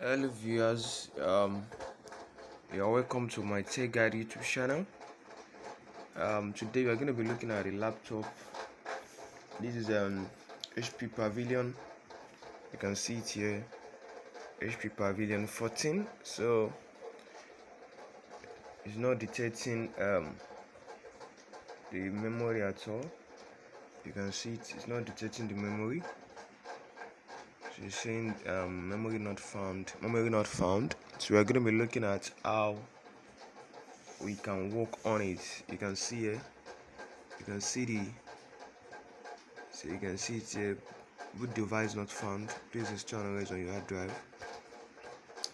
Hello viewers, you're welcome to my Tech Guide YouTube channel. Today we're going to be looking at a laptop. This is an HP Pavilion. You can see it here, HP Pavilion 14. So it's not detecting the memory at all. You can see it's not detecting the memory. So it's saying memory not found. So we're going to be looking at how we can work on it. You can see here, you can see it here, boot device not found, please install on your hard drive.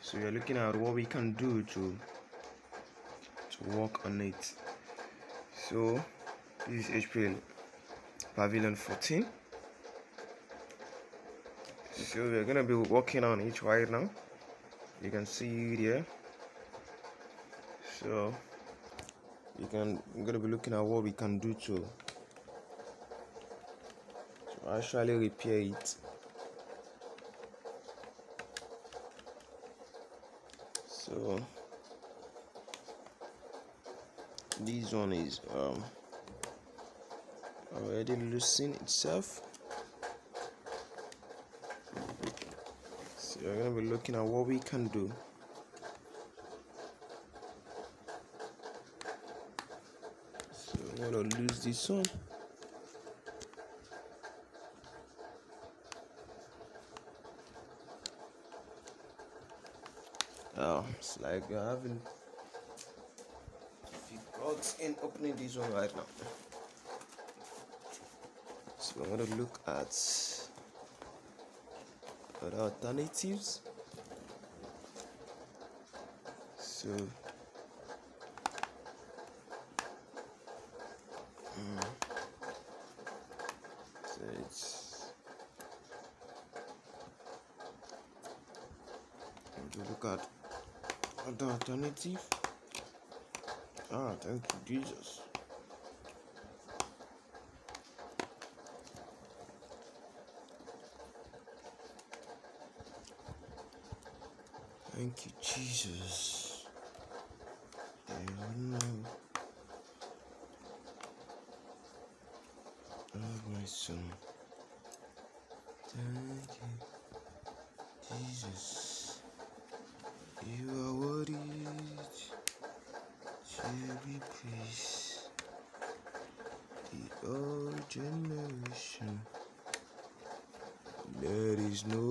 So you're looking at what we can do to work on it. So this is HP Pavilion 14. So we're gonna be working on it right now. You can see it here. So we're gonna be looking at what we can do to actually repair it. So this one is already loosened itself. So we're gonna be looking at what we can do. So I'm gonna lose this one. It's like you're having difficulty in opening this one right now. So I'm gonna look at other alternatives. So it's to look at other alternative. Thank you, Jesus. Thank you, Jesus. Amen. Oh, my son. Thank you, Jesus. You are worthy to be praised. The old generation. There is no